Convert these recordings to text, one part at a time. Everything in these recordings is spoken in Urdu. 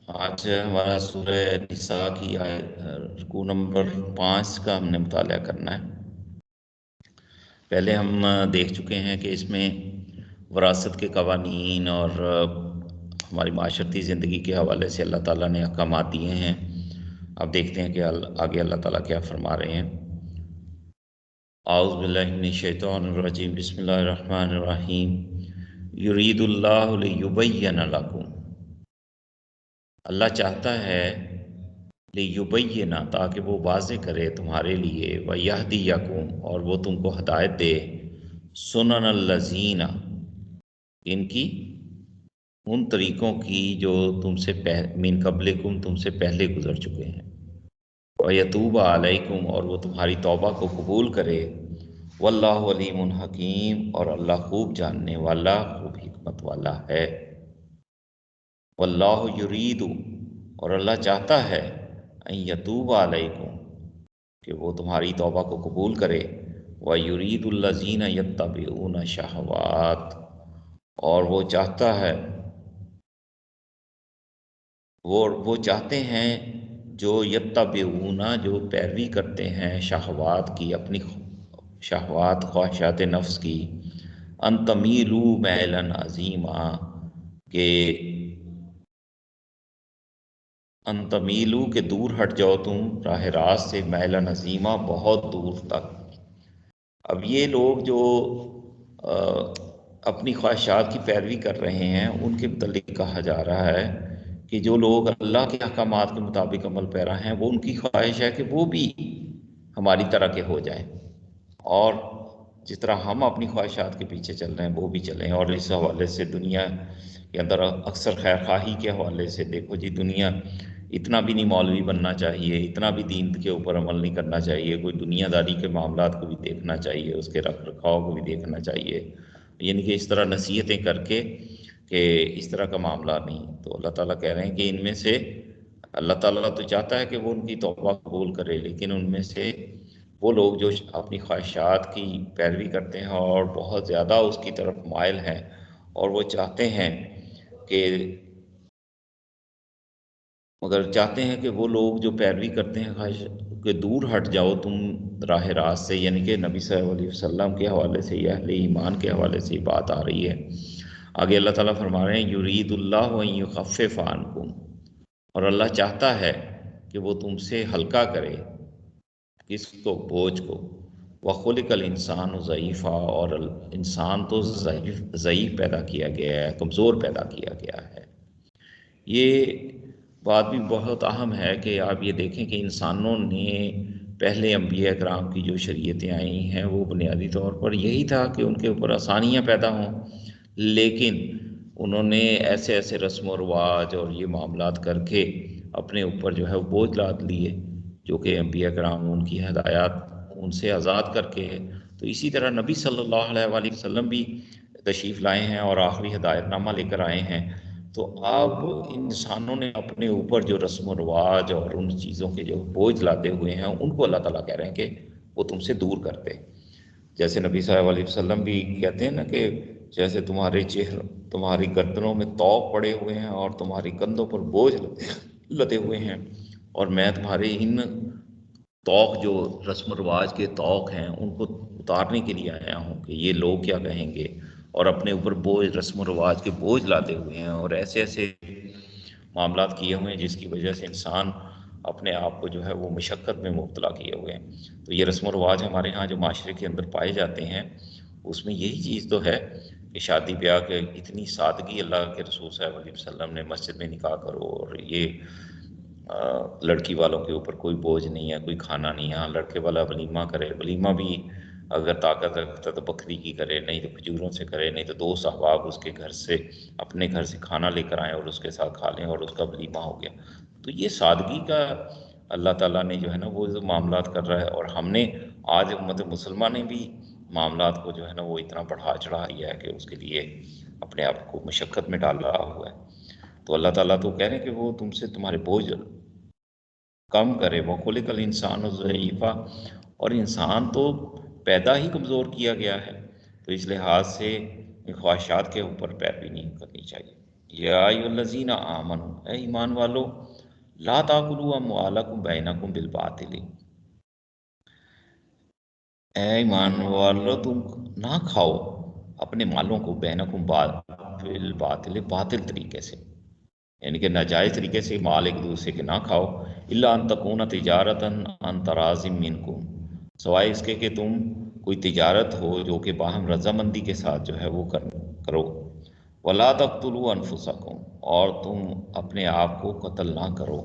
آج ہمارا سورہ نساء کی رکوع نمبر 5 کا ہم نے مطالعہ کرنا ہے۔ پہلے ہم دیکھ چکے ہیں کہ اس میں وراثت کے قوانین اور ہماری معاشرتی زندگی کے حوالے سے اللہ تعالیٰ نے احکامات دیے ہیں۔ اب دیکھتے ہیں کہ آگے اللہ تعالیٰ کیا فرما رہے ہیں۔ اعوذ باللہ من الشیطان الرجیم، بسم اللہ الرحمن الرحیم۔ یرید اللہ لیبین لکم، اللہ چاہتا ہے لیبین، تاکہ وہ واضح کرے تمہارے لیے، ویہدیکم، اور وہ تم کو ہدایت دے، سنن الذین، ان کی ان طریقوں کی جو تم سے من قبلکم، تم سے پہلے گزر چکے ہیں، ویتوب علیکم، اور وہ تمہاری توبہ کو قبول کرے، واللہ علیم حکیم، اور اللہ خوب جاننے والا، خوب حکمت والا ہے۔ واللہ یرید، اور اللہ چاہتا ہے، ان یتوب علیکم، کہ وہ تمہاری توبہ کو قبول کرے، وَيُرِيدُ الَّذِينَ يَتَّبِعُونَ الشَّهَوَاتِ، اور وہ چاہتا ہے، وہ چاہتے ہیں جو یتبعون، جو پیروی کرتے ہیں، شہوات کی، اپنی شہوات، خواہشات نفس کی، ان تمیلوا میلا عظیما، کہ ان تمیلوا، کہ دور ہٹ جاؤ تم راہ راست سے، میلا عظیما، بہت دور تک۔ اب یہ لوگ جو اپنی خواہشات کی پیروی کر رہے ہیں، ان کے متعلق کہا جا رہا ہے کہ جو لوگ اللہ کے احکامات کے مطابق عمل پیرا ہیں، وہ ان کی خواہش ہے کہ وہ بھی ہماری طرح کے ہو جائیں، اور جس طرح ہم اپنی خواہشات کے پیچھے چل رہے ہیں وہ بھی چلیں۔ اور اس حوالے سے دنیا کے اندر اکثر خیر خواہی کے حوالے سے دیکھو جی، دنیا اتنا بھی نہیں مولوی بننا چاہیے، اتنا بھی دین کے اوپر عمل نہیں کرنا چاہیے، کوئی دنیا داری کے معاملات کو بھی دیکھنا چاہیے، اس کے رکھ رکھاؤ کو بھی دیکھنا چاہیے، یعنی کہ اس طرح نصیحتیں کر کے کہ اس طرح کا معاملہ نہیں۔ تو اللہ تعالیٰ کہہ رہے ہیں کہ ان میں سے اللہ تعالیٰ تو چاہتا ہے کہ وہ ان کی توبہ قبول کرے، لیکن ان میں سے وہ لوگ جو اپنی خواہشات کی پیروی کرتے ہیں اور بہت زیادہ اس کی طرف مائل ہیں، اور وہ چاہتے ہیں کہ مگر چاہتے ہیں کہ وہ لوگ جو پیروی کرتے ہیں خواہش کہ دور ہٹ جاؤ تم راہ راست سے، یعنی کہ نبی صلی اللہ علیہ وسلم کے حوالے سے یا اہل ایمان کے حوالے سے بات آ رہی ہے۔ آگے اللہ تعالیٰ فرما رہے ہیں، یرید اللہ ان یخفف عنکم، اور اللہ چاہتا ہے کہ وہ تم سے ہلکا کرے، کس کو؟ بوجھ کو۔ وَخُلِقَ الْإِنسَانُ ضعیفہ، اور انسان تو ضعیف پیدا کیا گیا ہے، کمزور پیدا کیا گیا ہے۔ یہ بات بھی بہت اہم ہے کہ آپ یہ دیکھیں کہ انسانوں نے پہلے انبیاء کرام کی جو شریعتیں آئی ہیں، وہ بنیادی طور پر یہی تھا کہ ان کے اوپر آسانیاں پیدا ہوں، لیکن انہوں نے ایسے ایسے رسم و رواج اور یہ معاملات کر کے اپنے اوپر جو ہے وہ بوجھ لاد لیے، جو کہ انبیاء کرام ان کی ہدایات ان سے آزاد کر کے ہے۔ تو اسی طرح نبی صلی اللہ علیہ وآلہ وسلم بھی تشریف لائے ہیں اور آخری ہدایت نامہ لے کر آئے ہیں۔ تو اب انسانوں نے اپنے اوپر جو رسم و رواج اور ان چیزوں کے جو بوجھ لاتے ہوئے ہیں، ان کو اللہ تعالیٰ کہہ رہے ہیں کہ وہ تم سے دور کرتے۔ جیسے نبی صلی اللہ علیہ وسلم بھی کہتے ہیں نا کہ جیسے تمہاری گردنوں میں طوق پڑے ہوئے ہیں اور تمہاری کندھوں پر بوجھ لدے ہوئے ہیں، اور میں تمہارے ان طوق جو رسم و رواج کے طوق ہیں ان کو اتارنے کے لیے آیا ہوں کہ یہ لوگ کیا کہیں گے، اور اپنے اوپر بوجھ، رسم و رواج کے بوجھ لاتے ہوئے ہیں، اور ایسے ایسے معاملات کیے ہوئے ہیں جس کی وجہ سے انسان اپنے آپ کو جو ہے وہ مشقت میں مبتلا کیے ہوئے ہیں۔ تو یہ رسم و رواج ہمارے ہاں جو معاشرے کے اندر پائے جاتے ہیں، اس میں یہی چیز تو ہے کہ شادی بیاہ کے اتنی سادگی، اللہ کے رسول صلی اللہ علیہ وسلم نے مسجد میں نکاح کرو، اور یہ لڑکی والوں کے اوپر کوئی بوجھ نہیں ہے، کوئی کھانا نہیں ہے۔ ہاں، لڑکے والا ولیمہ کرے، ولیمہ بھی اگر طاقت رکھتا تو بکری کی کرے، نہیں تو کھجوروں سے کرے، نہیں تو دوست احباب اس کے گھر سے، اپنے گھر سے کھانا لے کر آئیں اور اس کے ساتھ کھا لیں، اور اس کا ولیمہ ہو گیا۔ تو یہ سادگی کا اللہ تعالیٰ نے جو ہے نا وہ معاملات کر رہا ہے، اور ہم نے آج امت مسلمہ نے بھی معاملات کو جو ہے نا وہ اتنا بڑھا چڑھا دیا ہے کہ اس کے لیے اپنے آپ کو مشقت میں ڈال رہا ہوا ہے۔ تو اللہ تعالیٰ تو کہہ رہے ہیں کہ وہ تم سے تمہارے بوجھ کم کرے۔ وَخُلِقَ الْإِنسَانُ ضعیفہ، اور انسان تو پیدا ہی کمزور کیا گیا ہے، تو اس لحاظ سے خواہشات کے اوپر پیروی نہیں کرنی چاہیے۔ یا ایھا الذین آمنوا، اے ایمان والو، لا تاکلوا اموالکم بینکم بالباطل، اے ایمان والو تم نہ کھاؤ اپنے مالوں کو بینکم بالباطل، باطل طریقے سے، یعنی کہ ناجائز طریقے سے مال ایک دوسرے کے نہ کھاؤ، الا ان تکون تجارتا عن تراض منکم، سوائے اس کے کہ تم کوئی تجارت ہو جو کہ باہم رضامندی کے ساتھ جو ہے وہ کرو، ولا تقتلوا انفسکم، اور تم اپنے آپ کو قتل نہ کرو،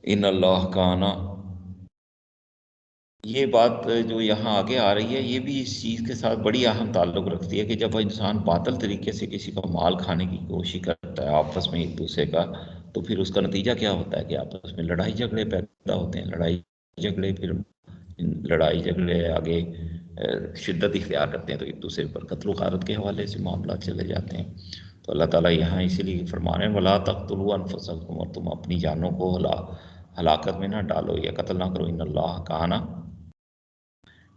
ان اللہ کان، یہ بات جو یہاں آگے آ رہی ہے یہ بھی اس چیز کے ساتھ بڑی اہم تعلق رکھتی ہے کہ جب انسان باطل طریقے سے کسی کا مال کھانے کی کوشش کرتا ہے آپس میں ایک دوسرے کا، تو پھر اس کا نتیجہ کیا ہوتا ہے کہ آپس میں لڑائی جھگڑے پیدا ہوتے ہیں، لڑائی جھگڑے پھر لڑائی جھگڑے آگے شدت اختیار کرتے ہیں تو ایک دوسرے پر قتل و غارت کے حوالے سے معاملات چلے جاتے ہیں۔ تو اللہ تعالیٰ یہاں اسی لیے فرما رہے ہیں وَلَا تَقْتُلُوا أَنفُسَكُمْ، اور تم اپنی جانوں کو ہلاکت میں نہ ڈالو یا قتل نہ کرو، ان اللہ کان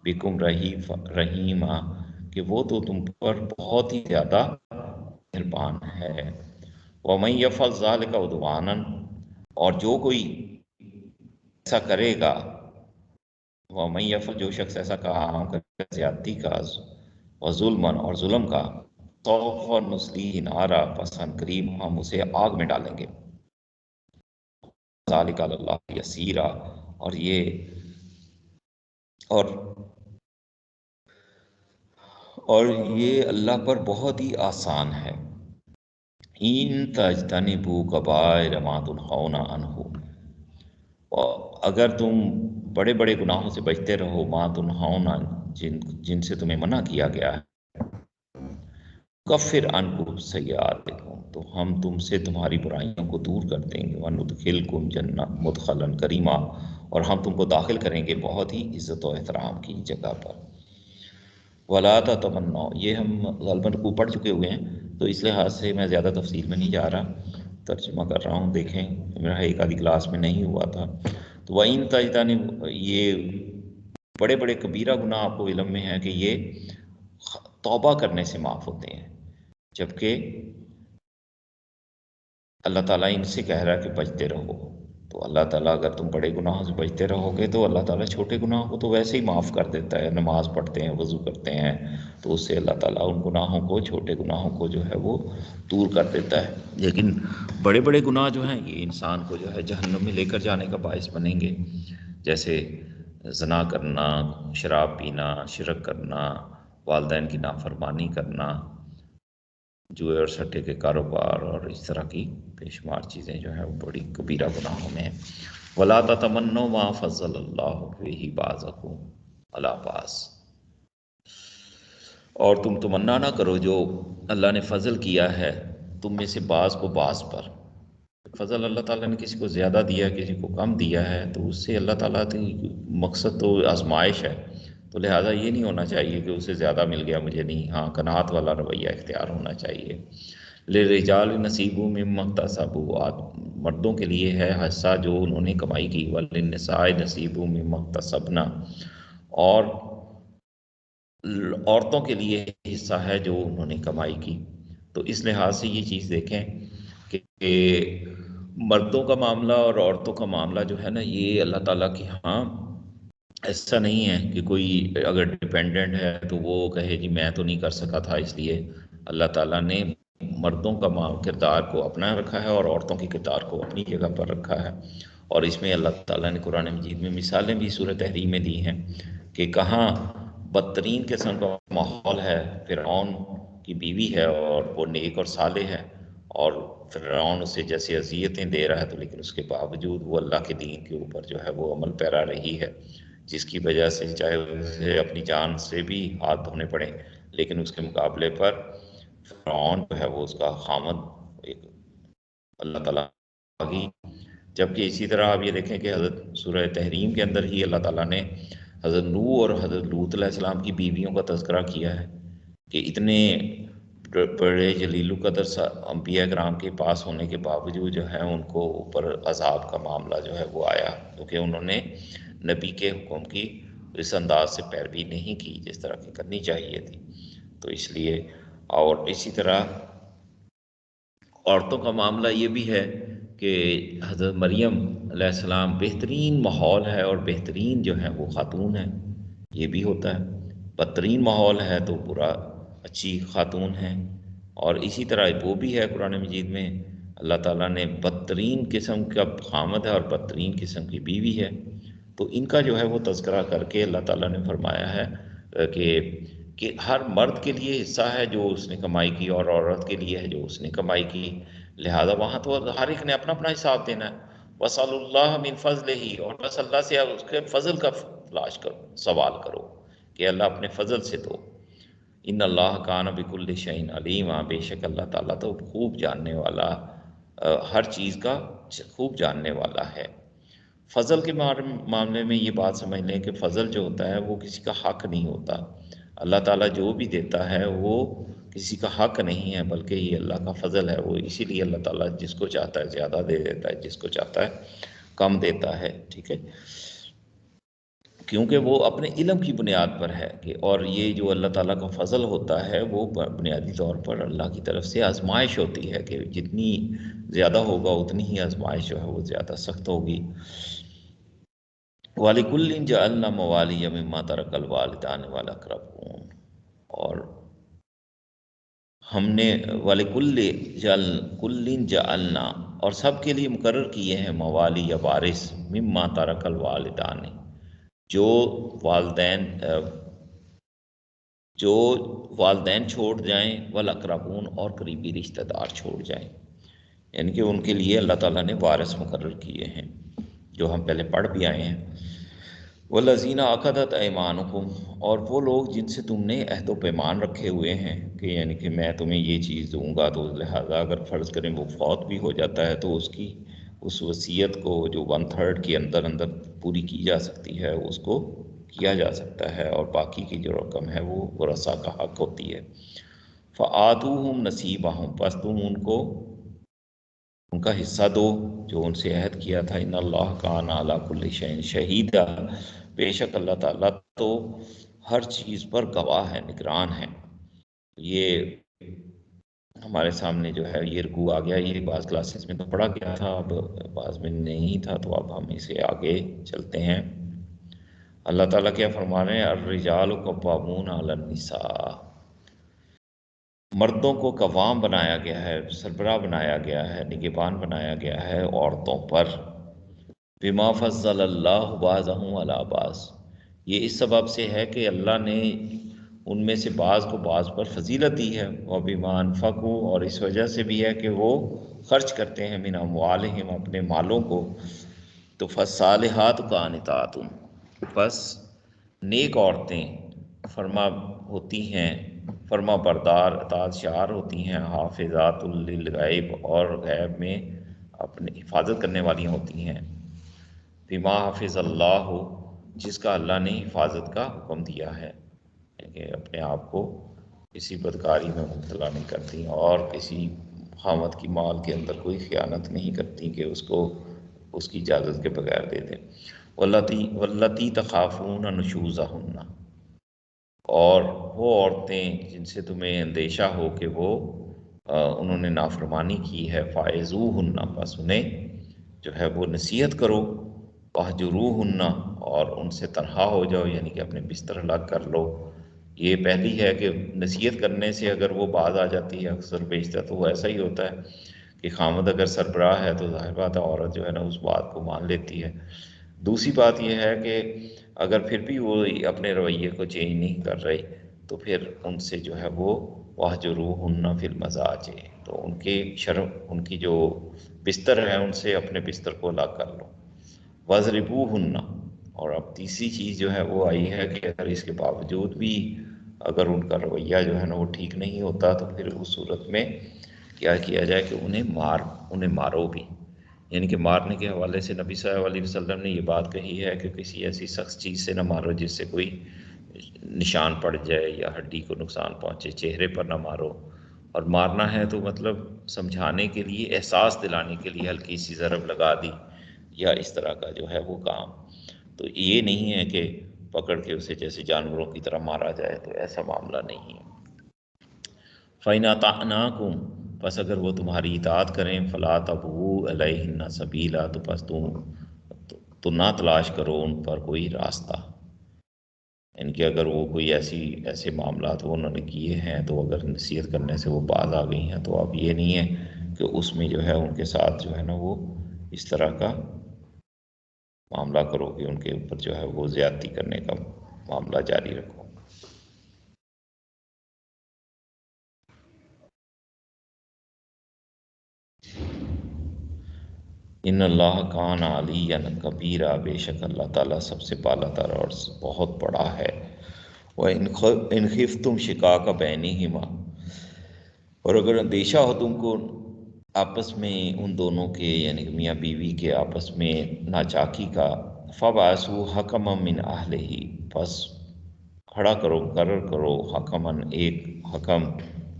بکم رحیمہ، کہ وہ تو تم پر بہت ہی زیادہ مہربان ہے۔ وَمَن يَفْعَلْ ذَلِكَ عُدْوَانًا، اور جو کوئی ایسا کرے گا، وَمَن يَفْعَلْ، جو شخص ایسا کام کرے گا زیادتی کا، وظلمًا، اور ظلم کا، سوف نصلیہ نارا، پس ہم قریب ہم اسے آگ میں ڈالیں گے، ذَلِكَ عَلَى اللَّهِ يَسِيرًا، اور یہ اللہ پر بہت ہی آسان ہے۔ ان تجتنبوا کبائر ما تنہون عنہ، اور اگر تم بڑے بڑے گناہوں سے بچتے رہو، ما تنہون، جن سے تمہیں منع کیا گیا ہے، کفر عنکم سیئاتکم، تو ہم تم سے تمہاری برائیوں کو دور کر دیں گے، وندخلکم جنہ مدخلا کریما، اور ہم تم کو داخل کریں گے بہت ہی عزت و احترام کی جگہ پر۔ وَلَا تَتَمَنَّوْا، یہ ہم غالباً کو پڑھ چکے ہوئے ہیں تو اس لحاظ سے میں زیادہ تفصیل میں نہیں جا رہا، ترجمہ کر رہا ہوں، دیکھیں میرا ایک آدھی کلاس میں نہیں ہوا تھا۔ تو وَإِن تَجْتَنِبُوا، یہ بڑے بڑے کبیرہ گناہ آپ کو علم میں ہے کہ یہ توبہ کرنے سے معاف ہوتے ہیں، جبکہ اللہ تعالیٰ ان سے کہہ رہا ہے کہ بچتے رہو۔ تو اللہ تعالیٰ اگر تم بڑے گناہوں سے بچتے رہو گے تو اللہ تعالیٰ چھوٹے گناہوں کو تو ویسے ہی معاف کر دیتا ہے، نماز پڑھتے ہیں، وضو کرتے ہیں تو اس سے اللہ تعالیٰ ان گناہوں کو، چھوٹے گناہوں کو جو ہے وہ دور کر دیتا ہے۔ لیکن بڑے بڑے گناہ جو ہیں یہ انسان کو جو ہے جہنم میں لے کر جانے کا باعث بنیں گے، جیسے زنا کرنا، شراب پینا، شرک کرنا، والدین کی نافرمانی کرنا، جوئے اور سٹے کے کاروبار، اور اس طرح کی بے شمار چیزیں جو ہیں وہ بڑی کبیرہ گناہوں میں ہیں۔ وَلَا تَتَمَنَّوْا مَا فَضَّلَ اللَّهُ بِهِ بَعْضَكُمْ عَلَىٰ بَعْضٍ، اور تم تمنا نہ کرو جو اللہ نے فضل کیا ہے تم میں سے بعض کو بعض پر۔ فضل اللہ تعالیٰ نے کسی کو زیادہ دیا ہے، کسی کو کم دیا ہے، تو اس سے اللہ تعالیٰ کی مقصد تو آزمائش ہے، تو لہٰذا یہ نہیں ہونا چاہیے کہ اسے زیادہ مل گیا مجھے نہیں، ہاں قناعت والا رویہ اختیار ہونا چاہیے۔ لِلرِّجَالِ نَصِیبٌ مِّمَّا اکْتَسَبُوا، مردوں کے لیے ہے حصہ جو انہوں نے کمائی کی، وَلِلنِّسَاءِ نَصِیبٌ مِّمَّا اکْتَسَبْنَ، اور عورتوں کے لیے حصہ ہے جو انہوں نے کمائی کی۔ تو اس لحاظ سے یہ چیز دیکھیں کہ مردوں کا معاملہ اور عورتوں کا معاملہ جو ہے نا، یہ اللہ تعالیٰ کے ہاں ایسا نہیں ہے کہ کوئی اگر ڈیپینڈنٹ ہے تو وہ کہے جی میں تو نہیں کر سکا تھا، اس لیے اللہ تعالیٰ نے مردوں کا کردار کو اپنا رکھا ہے اور عورتوں کی کردار کو اپنی جگہ پر رکھا ہے۔ اور اس میں اللہ تعالیٰ نے قرآن مجید میں مثالیں بھی سورہ تحریم میں دی ہیں کہ کہاں بدترین قسم کا ماحول ہے، فرعون کی بیوی ہے اور وہ نیک اور صالح ہے، اور فرعون اسے جیسے اذیتیں دے رہا ہے تو لیکن اس کے باوجود وہ اللہ کے دین کے اوپر جو ہے وہ عمل پیرا رہی ہے، جس کی وجہ سے چاہے اسے اپنی جان سے بھی ہاتھ دھونے پڑیں، لیکن اس کے مقابلے پر فرعون جو ہے وہ اس کا خامد ایک اللہ تعالیٰ کی۔ جبکہ اسی طرح آپ یہ دیکھیں کہ حضرت سورہ تحریم کے اندر ہی اللہ تعالیٰ نے حضرت نوح اور حضرت لوط علیہ السلام کی بیویوں کا تذکرہ کیا ہے کہ اتنے بڑے جلیل القدر انبیاء کرام کے پاس ہونے کے باوجود جو ہے ان کو اوپر عذاب کا معاملہ جو ہے وہ آیا، کیونکہ انہوں نے نبی کے حکم کی اس انداز سے پیروی نہیں کی جس طرح کی کرنی چاہیے تھی۔ تو اس لیے، اور اسی طرح عورتوں کا معاملہ یہ بھی ہے کہ حضرت مریم علیہ السلام بہترین ماحول ہے اور بہترین جو ہے وہ خاتون ہے، یہ بھی ہوتا ہے۔ بدترین ماحول ہے تو برا اچھی خاتون ہے، اور اسی طرح وہ بھی ہے قرآن مجید میں اللہ تعالیٰ نے بدترین قسم کا خامد ہے اور بدترین قسم کی بیوی ہے، تو ان کا جو ہے وہ تذکرہ کر کے اللہ تعالیٰ نے فرمایا ہے کہ ہر مرد کے لیے حصہ ہے جو اس نے کمائی کی، اور عورت کے لیے ہے جو اس نے کمائی کی، لہذا وہاں تو ہر ایک نے اپنا اپنا حساب دینا ہے۔ وَصَلُ اللَّهَ مِن فَضْلِهِ، اور بس اللہ سے اس کے فضل کا تلاش کرو، سوال کرو کہ اللہ اپنے فضل سے دو۔ ان اللہ کان بکل شیء علیما، بے شک اللہ تعالیٰ تو خوب جاننے والا، ہر چیز کا خوب جاننے والا ہے۔ فضل کے معاملے میں یہ بات سمجھ لیں کہ فضل جو ہوتا ہے وہ کسی کا حق نہیں ہوتا، اللہ تعالیٰ جو بھی دیتا ہے وہ کسی کا حق نہیں ہے، بلکہ یہ اللہ کا فضل ہے، وہ اسی لیے اللہ تعالیٰ جس کو چاہتا ہے زیادہ دے دیتا ہے، جس کو چاہتا ہے کم دیتا ہے، ٹھیک ہے، کیونکہ وہ اپنے علم کی بنیاد پر ہے کہ، اور یہ جو اللہ تعالیٰ کا فضل ہوتا ہے وہ بنیادی طور پر اللہ کی طرف سے آزمائش ہوتی ہے کہ جتنی زیادہ ہوگا اتنی ہی آزمائش جو ہے وہ زیادہ سخت ہوگی۔ وَلِكُلٍّ جَعَلْنَا مَوَالِيَ مِمَّا تَرَكَ الْوَالِدَانِ وَالْأَقْرَبُونَ، اور ہم نے وَلِكُلٍّ جَعَلْنَا، اور سب کے لیے مقرر کیے ہیں موالی یا وارث، مما ترک الوالدان، جو والدین جو والدین چھوڑ جائیں، والاقربون، اور قریبی رشتہ دار چھوڑ جائیں، یعنی کہ ان کے لیے اللہ تعالیٰ نے وارث مقرر کیے ہیں، جو ہم پہلے پڑھ بھی آئے ہیں۔ والذین عقدت ایمانکم، اور وہ لوگ جن سے تم نے عہد و پیمان رکھے ہوئے ہیں کہ یعنی کہ میں تمہیں یہ چیز دوں گا، تو لہٰذا اگر فرض کریں وہ فوت بھی ہو جاتا ہے تو اس وصیت کو جو 1/3 کے اندر اندر پوری کی جا سکتی ہے اس کو کیا جا سکتا ہے، اور باقی کی جو رقم ہے وہ ورثاء کا حق ہوتی ہے۔ فآتوہم نصیبہم، پس تم ان کا حصہ دو جو ان سے عہد کیا تھا۔ ان اللہ کان علی کل شیء شہیدا، بے شک اللہ تعالیٰ تو ہر چیز پر گواہ ہے، نگران ہے۔ یہ ہمارے سامنے جو ہے یہ رکوع آ گیا، یہ بعض کلاسز میں تو پڑھا گیا تھا، اب بعض میں نہیں تھا، تو اب ہم اسے آگے چلتے ہیں۔ اللہ تعالیٰ کیا فرما رہے ہیں؟ الرجال قوامون علی النساء، مردوں کو قوام بنایا گیا ہے، سربراہ بنایا گیا ہے، نگہبان بنایا گیا ہے عورتوں پر۔ بما فضل اللہ بعضهم علی بعض، یہ اس سبب سے ہے کہ اللہ نے ان میں سے بعض کو بعض پر فضیلت دی ہے، وبما انفقوا، اور اس وجہ سے بھی ہے کہ وہ خرچ کرتے ہیں، من اموالہم، اپنے مالوں کو۔ تو فالصالحات قانتات، پس نیک عورتیں فرما ہوتی ہیں، فرما بردار، اطاعت شعار ہوتی ہیں، حافظات للغیب، اور غیب میں اپنی حفاظت کرنے والی ہوتی ہیں، بما حافظ اللہ، جس کا اللہ نے حفاظت کا حکم دیا ہے، کہ اپنے آپ کو کسی بدکاری میں مبتلا نہیں کرتی، اور کسی خامد کی مال کے اندر کوئی خیانت نہیں کرتی کہ اس کو اس کی اجازت کے بغیر دے دیں۔ واللتی تخافون نشوزہن، اور وہ عورتیں جن سے تمہیں اندیشہ ہو کہ وہ انہوں نے نافرمانی کی ہے، فائزوہن، پس انہیں جو ہے وہ نصیحت کرو، واہجروہن، اور ان سے تنہا ہو جاؤ، یعنی کہ اپنے بستر الگ کر لو۔ یہ پہلی ہے کہ نصیحت کرنے سے اگر وہ باز آ جاتی ہے، اکثر بیشتر تو وہ ایسا ہی ہوتا ہے کہ خامد اگر سربراہ ہے تو ظاہر بات ہے عورت جو ہے نا اس بات کو مان لیتی ہے۔ دوسری بات یہ ہے کہ اگر پھر بھی وہ اپنے رویے کو چینج نہیں کر رہی تو پھر ان سے جو ہے وہ واہجروہن فی المضاجع، تو ان کے شرم، ان کی جو بستر ہیں ان سے اپنے بستر کو الگ کر لو۔ واضربوہن، اور اب تیسری چیز جو ہے وہ آئی ہے کہ اگر اس کے باوجود بھی اگر ان کا رویہ جو ہے نا وہ ٹھیک نہیں ہوتا تو پھر اس صورت میں کیا کیا جائے کہ انہیں مارو بھی، یعنی کہ مارنے کے حوالے سے نبی صلی اللہ علیہ وسلم نے یہ بات کہی ہے کہ کسی ایسی سخت چیز سے نہ مارو جس سے کوئی نشان پڑ جائے یا ہڈی کو نقصان پہنچے، چہرے پر نہ مارو، اور مارنا ہے تو مطلب سمجھانے کے لیے، احساس دلانے کے لیے ہلکی سی ضرب لگا دی یا اس طرح کا جو ہے وہ کام، تو یہ نہیں ہے کہ پکڑ کے اسے جیسے جانوروں کی طرح مارا جائے، تو ایسا معاملہ نہیں ہے۔ فَإِنْ أَطَعْنَاكُمْ، پس اگر وہ تمہاری اطاعت کریں فلا تبغوا علیہن سبیلا، تو پس تو نہ تلاش کرو ان پر کوئی راستہ، ان کے اگر وہ کوئی ایسے معاملات وہ انہوں نے کیے ہیں تو اگر نصیحت کرنے سے وہ باز آ گئی ہیں تو اب یہ نہیں ہے کہ اس میں جو ہے ان کے ساتھ جو ہے نا وہ اس طرح کا معاملہ کرو کہ ان کے اوپر جو ہے وہ زیادتی کرنے کا معاملہ جاری رکھو۔ ان اللہ کان علیٰ کبیرہ، بے شک اللہ تعالیٰ سب سے بالا تر اور بہت بڑا ہے۔ وَإِنْ خِفْتُمْ شِقَاقَ بَيْنِهِمَا، اور اگر اندیشہ ہو تم کو آپس میں ان دونوں کے یعنی کہ میاں بیوی کے آپس میں ناچاکی کا، فَبْعَثُوا حَكَمًا مِّنْ أَهْلِهِ، پس کھڑا کرو، مقرر کرو، حکمن ایک حکم،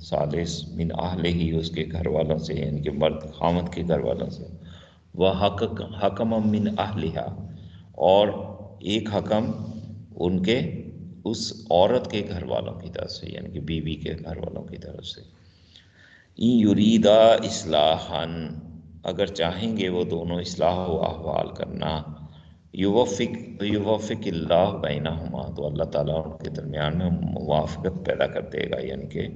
ثالث من اہلہ اس کے گھر والوں سے، یعنی کہ مرد خامد کے گھر والوں سے، وہ حکم من اہلہا، اور ایک حکم ان کے اس عورت کے گھر والوں کی طرف سے، یعنی کہ بیوی کے گھر والوں کی طرف سے۔ این یریدا اصلاحا، اگر چاہیں گے وہ دونوں اصلاح و احوال کرنا، یوفق اللہ بینہما، تو اللہ تعالیٰ ان کے درمیان میں موافقت پیدا کر دے گا، یعنی کہ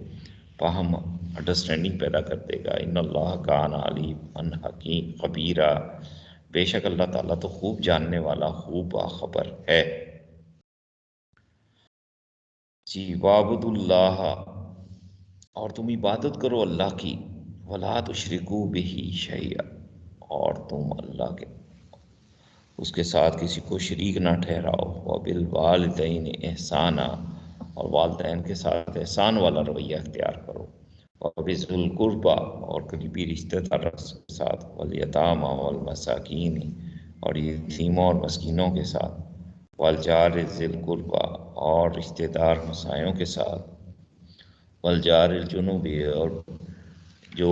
فہم انڈرسٹینڈنگ پیدا کر دے گا۔ ان اللہ کان علیما حکیم خبیرہ، بے شک اللہ تعالیٰ تو خوب جاننے والا، خوب باخبر ہے۔ جی، وعبد اللہ، اور تم عبادت کرو اللہ کی، ولا تشرکوا بہ شیئا، اور تم اللہ کے اس کے ساتھ کسی کو شریک نہ ٹھہراؤ، وبالوالدین احسانا، اور والدین کے ساتھ احسان والا رویہ اختیار کرو، وبذی القربی، اور قریبی رشتہ داروں کے ساتھ، والیتامی والمساکین، اور یتیموں اور مسکینوں کے ساتھ، والجار ذی القربی، اور رشتہ دار ہمسایوں کے ساتھ، والجار الجنوب، اور جو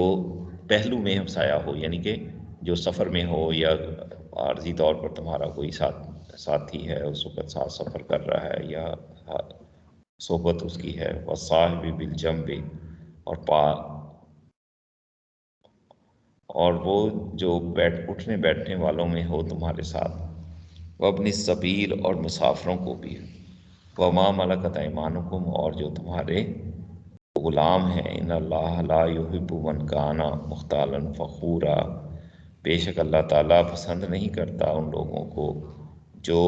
پہلو میں ہمسایہ ہو، یعنی کہ جو سفر میں ہو یا عارضی طور پر تمہارا کوئی ساتھی ہے، اس وقت ساتھ سفر کر رہا ہے یا صحبت اس کی ہے، والصاحب بالجنب، اور وہ جو اٹھنے بیٹھنے والوں میں ہو تمہارے ساتھ، وابن السبیل، اور مسافروں کو بھی، وما ملکت ایمانکم، اور جو تمہارے غلام ہیں، ان اللہ لا یحب من کان مختالا فخورا، بے شک اللہ تعالیٰ پسند نہیں کرتا ان لوگوں کو جو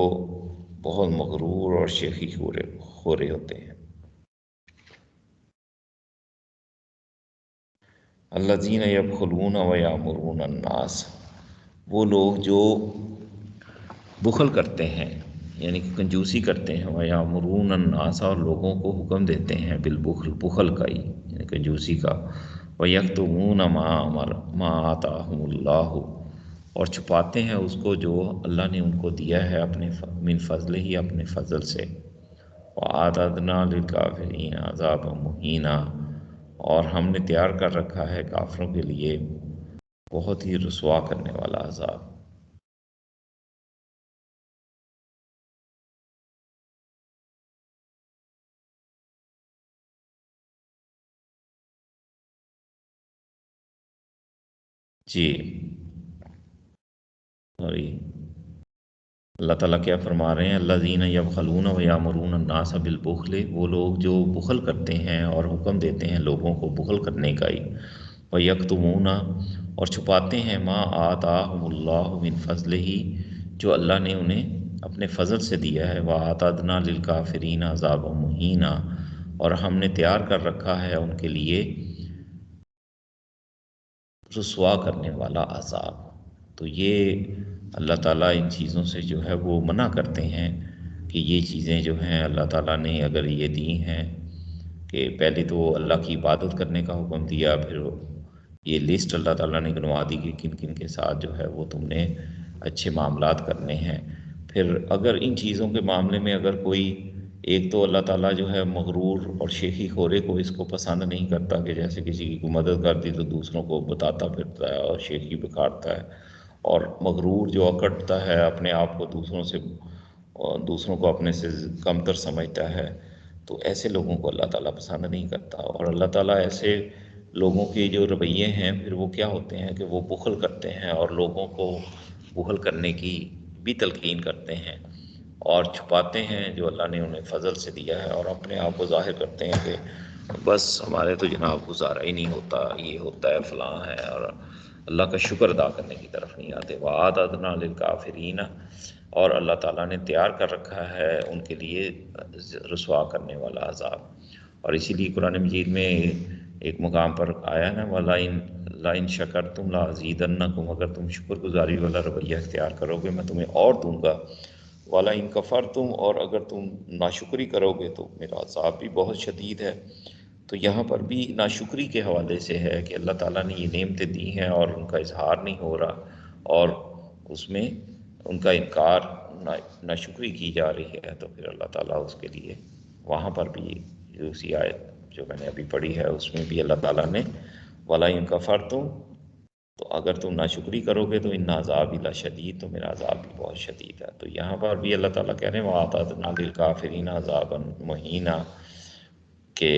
بہت مغرور اور شیخی خورے ہوتے ہیں۔ الذین یبخلون ویامرون الناس، وہ لوگ جو بخل کرتے ہیں یعنی کہ کنجوسی کرتے ہیں، ویامرون الناس، اور لوگوں کو حکم دیتے ہیں بالبخل، بخل کا ہی یعنی کنجوسی کا، ویکتمون ما آتاہم اللہ، اور چھپاتے ہیں اس کو جو اللہ نے ان کو دیا ہے اپنے من فضل ہی، اپنے فضل سے، وَأَعْتَدْنَا لِلْكَافِرِينَ عَذَابًا مُهِينًا، اور ہم نے تیار کر رکھا ہے کافروں کے لیے بہت ہی رسوا کرنے والا عذاب۔ جی، سوری، اللہ تعالیٰ کیا فرما رہے ہیں؟ الذین یبخلون ویامرون الناس بالبخل، وہ لوگ جو بخل کرتے ہیں اور حکم دیتے ہیں لوگوں کو بخل کرنے کا ہی، ویکتمون، اور چھپاتے ہیں ما آتاہم اللہ من فضلہ، جو اللہ نے انہیں اپنے فضل سے دیا ہے، وَأَعْتَدْنَا لِلْكَافِرِينَ عَذَابًا مُهِينًا، اور ہم نے تیار کر رکھا ہے ان کے لیے رسوا کرنے والا عذاب۔ تو یہ اللہ تعالیٰ ان چیزوں سے جو ہے وہ منع کرتے ہیں کہ یہ چیزیں جو ہیں اللہ تعالیٰ نے اگر یہ دی ہیں کہ پہلے تو اللہ کی عبادت کرنے کا حکم دیا، پھر یہ لسٹ اللہ تعالیٰ نے گنوا دی کہ کن کن کے ساتھ جو ہے وہ تم نے اچھے معاملات کرنے ہیں۔ پھر اگر ان چیزوں کے معاملے میں اگر کوئی ایک تو اللہ تعالیٰ جو ہے مغرور اور شیخی خورے کو اس کو پسند نہیں کرتا کہ جیسے کسی کی کوئی مدد کر دی تو دوسروں کو بتاتا پھرتا ہے اور شیخی بکھارتا ہے، اور مغرور جو اکڑتا ہے اپنے آپ کو دوسروں سے، اور دوسروں کو اپنے سے کمتر سمجھتا ہے، تو ایسے لوگوں کو اللہ تعالیٰ پسند نہیں کرتا، اور اللہ تعالیٰ ایسے لوگوں کے جو رویے ہیں پھر وہ کیا ہوتے ہیں کہ وہ بخل کرتے ہیں اور لوگوں کو بخل کرنے کی بھی تلقین کرتے ہیں اور چھپاتے ہیں جو اللہ نے انہیں فضل سے دیا ہے، اور اپنے آپ کو ظاہر کرتے ہیں کہ بس ہمارے تو جناب گزارا ہی نہیں ہوتا، یہ ہوتا ہے فلاں ہے، اور اللہ کا شکر ادا کرنے کی طرف نہیں آتے۔ وَأَعْتَدْنَا لِلْكَافِرِينَ، اور اللہ تعالیٰ نے تیار کر رکھا ہے ان کے لیے رسوا کرنے والا عذاب۔ اور اسی لیے قرآن مجید میں ایک مقام پر آیا نا، لَئِن شَكَرْتُمْ لَأَزِيدَنَّكُمْ، اگر تم شکر گزاری والا رویہ اختیار کرو گے میں تمہیں اور دوں گا، وَلَئِن كَفَرْتُمْ، اور اگر تم ناشکری کرو گے تو میرا عذاب بھی بہت شدید ہے۔ تو یہاں پر بھی ناشکری کے حوالے سے ہے کہ اللہ تعالیٰ نے یہ نعمتیں دی ہیں اور ان کا اظہار نہیں ہو رہا اور اس میں ان کا انکار، ناشکری کی جا رہی ہے، تو پھر اللہ تعالیٰ اس کے لیے وہاں پر بھی اسی آیت جو میں نے ابھی پڑھی ہے اس میں بھی اللہ تعالیٰ نے وَلَئِن كَفَرْتُمْ، تو اگر تم ناشکری کرو گے تو ان عذاب لشدید، تو میرا عذاب بھی بہت شدید ہے۔ تو یہاں پر بھی اللہ تعالیٰ کہہ رہے ہیں وَأَعْتَدْنَا لِلْكَافِرِينَ عَذَابًا مُهِينًا، کہ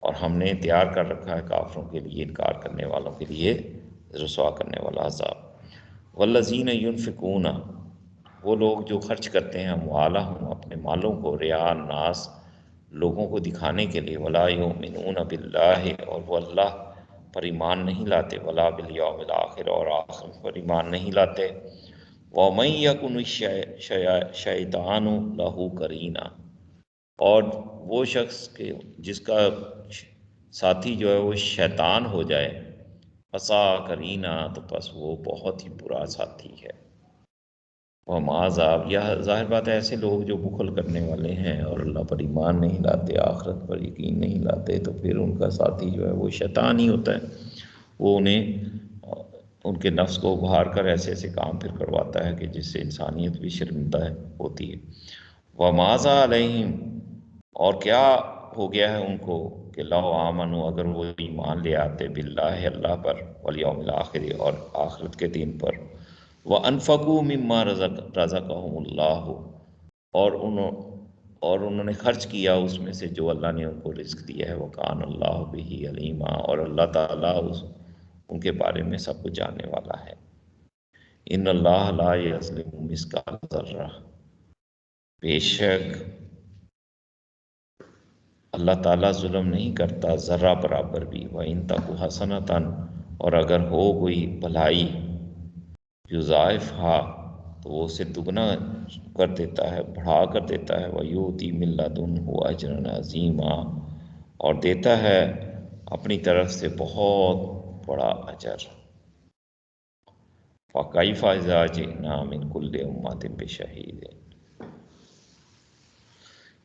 اور ہم نے تیار کر رکھا ہے کافروں کے لیے، انکار کرنے والوں کے لیے رسوا کرنے والا عذاب۔ والذین ینفقون، وہ لوگ جو خرچ کرتے ہیں اموالہم، اپنے مالوں کو، رعاء الناس، لوگوں کو دکھانے کے لیے، ولا یؤمنون باللہ، اور وہ اللہ پر ایمان نہیں لاتے، ولا بالیوم الآخر، اور آخرت پر ایمان نہیں لاتے، ومن یکن الشیطان لہ قرینا، اور وہ شخص کے جس کا ساتھی جو ہے وہ شیطان ہو جائے، فسا کرینا، تو پس وہ بہت ہی برا ساتھی ہے۔ وہ معذاب، یہ ظاہر بات ہے ایسے لوگ جو بخل کرنے والے ہیں اور اللہ پر ایمان نہیں لاتے، آخرت پر یقین نہیں لاتے، تو پھر ان کا ساتھی جو ہے وہ شیطان ہی ہوتا ہے۔ وہ انہیں ان کے نفس کو ابھار کر ایسے ایسے کام پھر کرواتا ہے کہ جس سے انسانیت بھی شرمندہ ہوتی ہے۔ وَمَاذَا عَلَيْهِمْ، اور کیا ہو گیا ہے ان کو کہ لو آمنوا، اگر وہ ایمان لے آتے، باللہ، اللہ پر، والیوم الآخر، اور آخرت کے دن پر، وَأَنفَقُوا مِمَّا رَزَقَهُمُ اللَّهُ، اور انہوں نے خرچ کیا اس میں سے جو اللہ نے ان کو رزق دیا ہے، وَكَانَ اللَّهُ بِهِ عَلِيمًا، اور اللہ تعالیٰ ان کے بارے میں سب کچھ جاننے والا ہے۔ ان اللہ لا یظلم مثقال ذرہ، بے شک اللہ تعالیٰ ظلم نہیں کرتا ذرہ برابر بھی۔ وَإِن تَكُ حَسَنَةً، اور اگر ہو کوئی بھلائی، یضاعفها، تو وہ اسے دگنا کر دیتا ہے، بڑھا کر دیتا ہے، وَيُؤْتِ مِن لَّدُنْهُ أَجْرًا عَظِيمًا، اور دیتا ہے اپنی طرف سے بہت بڑا اجر۔ فَكَيْفَ إِذَا جِئْنَا مِن كُلِّ أُمَّةٍ بِشَهِيدٍ،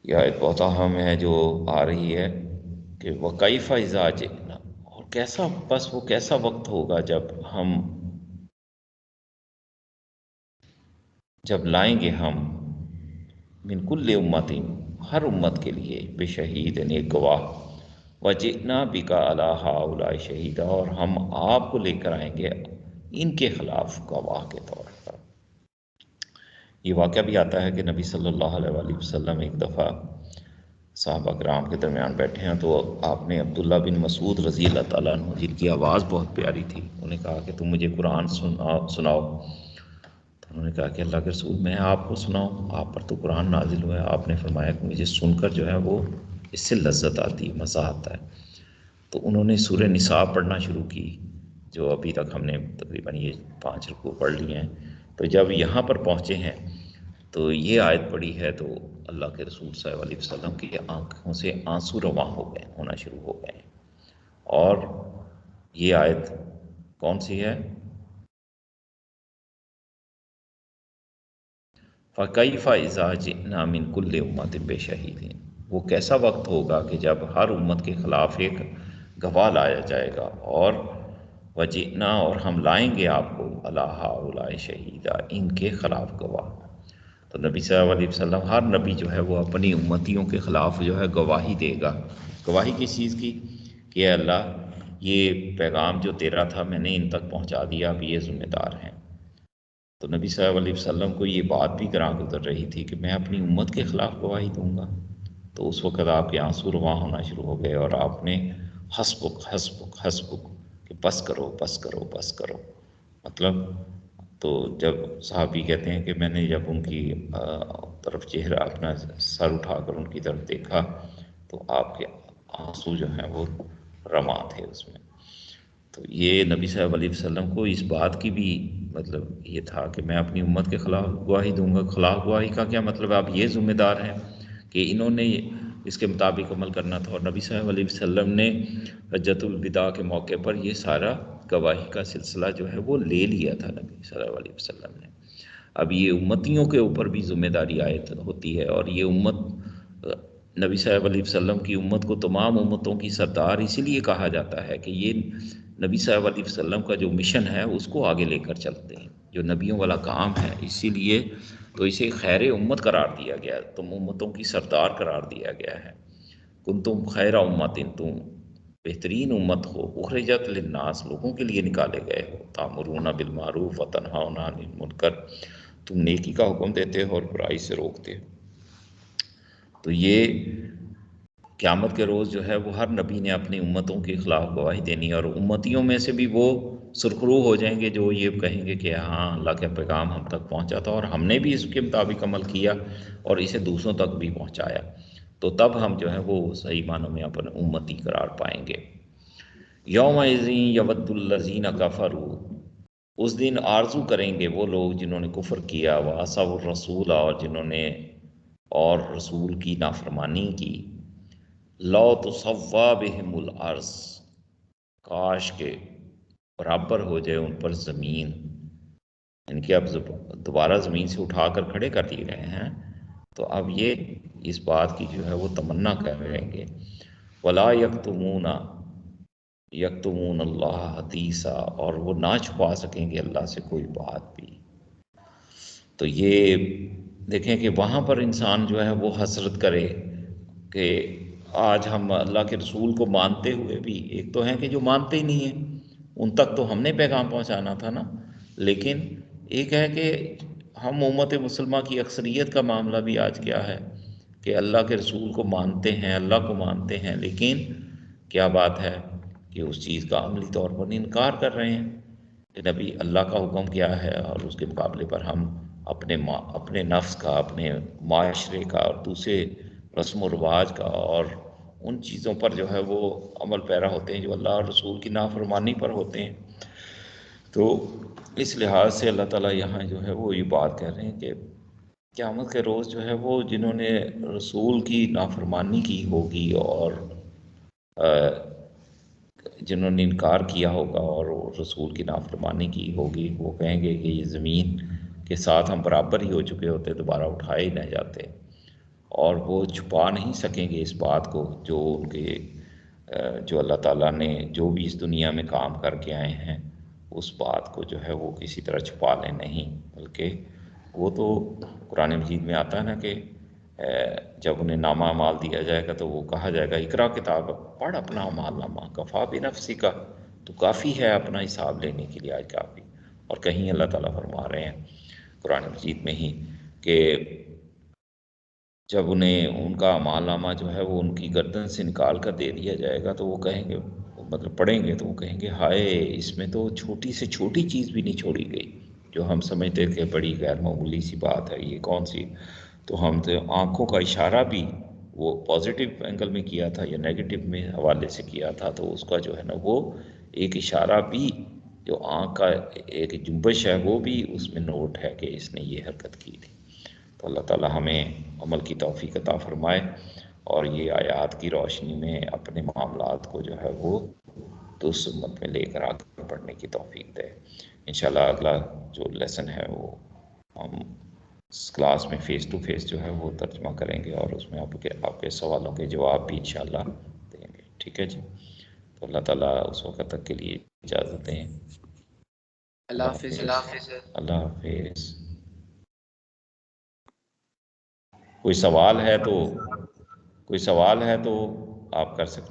یہ آیت بہت اہم ہے جو آ رہی ہے کہ وَكَيْفَ إِذَا جِئْنَا، اور کیسا، بس وہ کیسا وقت ہوگا جب لائیں گے ہم، من کل امت، ہر امت کے لیے، بشہید، ایک گواہ، وجئنا بک علی ہؤلاء شہیدا، اور ہم آپ کو لے کر آئیں گے ان کے خلاف گواہ کے طور پر۔ یہ واقعہ بھی آتا ہے کہ نبی صلی اللہ علیہ وآلہ وسلم ایک دفعہ صحابہ کرام کے درمیان بیٹھے ہیں، تو آپ نے عبداللہ بن مسعود رضی اللہ تعالیٰ عنہ، جن کی آواز بہت پیاری تھی، انہیں کہا کہ تم مجھے قرآن سناؤ۔ تو انہوں نے کہا کہ اللہ کے رسول میں آپ کو سناؤں، آپ پر تو قرآن نازل ہوا ہے۔ آپ نے فرمایا کہ مجھے سن کر جو ہے وہ اس سے لذت آتی ہے، مزہ آتا ہے۔ تو انہوں نے سورہ نساء پڑھنا شروع کی، جو ابھی تک ہم نے تقریباً یہ 5 رکوع پڑھ لیے ہیں۔ تو جب یہاں پر پہنچے ہیں تو یہ آیت پڑھی ہے، تو اللہ کے رسول صلی اللہ علیہ وسلم کی آنکھوں سے آنسو رواں ہونا شروع ہو گئے ہیں۔ اور یہ آیت کون سی ہے؟ فَكَيْفَ إِذَا جِئْنَا مِن كُلِّ أُمَّةٍ بِشَهِيدٍ، وہ کیسا وقت ہوگا کہ جب ہر امت کے خلاف ایک گواہ لایا جائے گا، اور وَجِئْنَا، اور ہم لائیں گے آپ کو، عَلَىٰ هَؤُلَاءِ شَهِيدًا، ان کے خلاف گواہ۔ تو نبی صلی اللہ علیہ وسلم، ہر نبی جو ہے وہ اپنی امتیوں کے خلاف جو ہے گواہی دے گا۔ گواہی کس چیز کی؟ کہ اے اللہ، یہ پیغام جو تیرا تھا میں نے ان تک پہنچا دیا، اب یہ ذمہ دار ہیں۔ تو نبی صلی اللہ علیہ وسلم کو یہ بات بھی گراں گزر رہی تھی کہ میں اپنی امت کے خلاف گواہی دوں گا۔ تو اس وقت آپ کے آنسو رواں ہونا شروع ہو گئے، اور آپ نے حسبک حسبک حسبک، کہ بس کرو بس کرو بس کرو، مطلب تو جب صحابی کہتے ہیں کہ میں نے جب ان کی طرف چہرہ اپنا سر اٹھا کر ان کی طرف دیکھا تو آپ کے آنسو جو ہیں وہ رواں تھے اس میں۔ تو یہ نبی صلی اللہ علیہ وسلم کو اس بات کی بھی مطلب یہ تھا کہ میں اپنی امت کے خلاف گواہی دوں گا۔ خلاف گواہی کا کیا مطلب ہے؟ آپ یہ ذمہ دار ہیں کہ انہوں نے اس کے مطابق عمل کرنا تھا، اور نبی صلی اللہ علیہ وسلم نے حجۃ الوداع کے موقع پر یہ سارا گواہی کا سلسلہ جو ہے وہ لے لیا تھا نبی صلی اللہ علیہ وسلم نے۔ اب یہ امتیوں کے اوپر بھی ذمہ داری عائد ہوتی ہے، اور یہ امت نبی صلی اللہ علیہ وسلم کی امت کو تمام امتوں کی سردار اسی لیے کہا جاتا ہے کہ یہ نبی صلی اللہ علیہ وسلم کا جو مشن ہے اس کو آگے لے کر چلتے ہیں، جو نبیوں والا کام ہے، اسی لیے تو اسے خیر امت قرار دیا گیا، تم امتوں کی سردار قرار دیا گیا ہے۔ کنتم خیر امت، تم بہترین امت ہو، اخرجت للناس، لوگوں کے لیے نکالے گئے ہو، تامرون بالمعروف وتنہون عن المنکر، تم نیکی کا حکم دیتے ہو اور برائی سے روکتے ہو۔ تو یہ قیامت کے روز جو ہے وہ ہر نبی نے اپنی امتوں کے خلاف گواہی دینی ہے، اور امتیوں میں سے بھی وہ سرخرو ہو جائیں گے جو یہ کہیں گے کہ ہاں اللہ کا پیغام ہم تک پہنچا تھا اور ہم نے بھی اس کے مطابق عمل کیا اور اسے دوسروں تک بھی پہنچایا، تو تب ہم جو ہے وہ صحیح معنوں میں اپنے امتی قرار پائیں گے۔ یومئذ یود الذین کفروا، اس دن آرزو کریں گے وہ لوگ جنہوں نے کفر کیا، وعصوا الرسول، اور جنہوں نے اور رسول کی نافرمانی کی، لو تصوی بہم الارض، کاش کے برابر ہو جائے ان پر زمین، ان کے اب دوبارہ زمین سے اٹھا کر کھڑے کر دیے گئے ہیں، تو اب یہ اس بات کی جو ہے وہ تمنا کر رہے گے، ولا یکتمون اللہ حدیثا، اور وہ نہ چھپا سکیں گے اللہ سے کوئی بات بھی۔ تو یہ دیکھیں کہ وہاں پر انسان جو ہے وہ حسرت کرے کہ آج ہم اللہ کے رسول کو مانتے ہوئے بھی، ایک تو ہیں کہ جو مانتے ہی نہیں ہیں، ان تک تو ہم نے پیغام پہنچانا تھا نا، لیکن ایک ہے کہ ہم امت مسلمہ کی اکثریت کا معاملہ بھی آج کیا ہے کہ اللہ کے رسول کو مانتے ہیں، اللہ کو مانتے ہیں، لیکن کیا بات ہے کہ اس چیز کا عملی طور پر انکار کر رہے ہیں کہ نبی اللہ کا حکم کیا ہے، اور اس کے مقابلے پر ہم اپنے نفس کا، اپنے معاشرے کا اور دوسرے رسم و رواج کا اور ان چیزوں پر جو ہے وہ عمل پیرا ہوتے ہیں جو اللہ اور رسول کی نافرمانی پر ہوتے ہیں۔ تو اس لحاظ سے اللہ تعالیٰ یہاں جو ہے وہ یہ بات کہہ رہے ہیں کہ قیامت کے روز جو ہے وہ جنہوں نے رسول کی نافرمانی کی ہوگی اور جنہوں نے انکار کیا ہوگا اور رسول کی نافرمانی کی ہوگی، وہ کہیں گے کہ یہ زمین کے ساتھ ہم برابر ہی ہو چکے ہوتے، دوبارہ اٹھائے ہی نہ جاتے، اور وہ چھپا نہیں سکیں گے اس بات کو جو ان کے جو اللہ تعالیٰ نے جو بھی اس دنیا میں کام کر کے آئے ہیں اس بات کو جو ہے وہ کسی طرح چھپا لیں نہیں، بلکہ وہ تو قرآن مجید میں آتا ہے نا کہ جب انہیں نامہ اعمال دیا جائے گا تو وہ کہا جائے گا اقرا کتاب، پڑھ اپنا اعمال نامہ، کفا بنفسی کا، تو کافی ہے اپنا حساب لینے کے لیے آج کافی۔ اور کہیں اللہ تعالیٰ فرما رہے ہیں قرآن مجید میں ہی کہ جب انہیں ان کا اعمال نامہ جو ہے وہ ان کی گردن سے نکال کر دے دیا جائے گا تو وہ کہیں گے، مطلب پڑھیں گے تو وہ کہیں گے ہائے اس میں تو چھوٹی سے چھوٹی چیز بھی نہیں چھوڑی گئی، جو ہم سمجھتے کہ بڑی غیر معمولی سی بات ہے، یہ کون سی، تو ہم تو آنکھوں کا اشارہ بھی وہ پازیٹیو اینگل میں کیا تھا یا نیگیٹو میں حوالے سے کیا تھا، تو اس کا جو ہے نا وہ ایک اشارہ بھی، جو آنکھ کا ایک جنبش ہے وہ بھی اس میں نوٹ ہے کہ اس نے یہ حرکت کی تھی۔ تو اللہ تعالیٰ ہمیں عمل کی توفیق عطا فرمائے اور یہ آیات کی روشنی میں اپنے معاملات کو جو ہے وہ تو سنت میں لے کر آگے پڑھنے کی توفیق دے۔ انشاءاللہ اگلا جو لیسن ہے وہ ہم کلاس میں فیس ٹو فیس جو ہے وہ ترجمہ کریں گے اور اس میں آپ کے سوالوں کے جواب بھی انشاءاللہ دیں گے، ٹھیک ہے جی؟ تو اللہ تعالیٰ اس وقت تک کے لیے اجازت دیں۔ اللہ حافظ۔ اللہ حافظ۔ کوئی سوال ہے تو آپ کر سکتے ہیں۔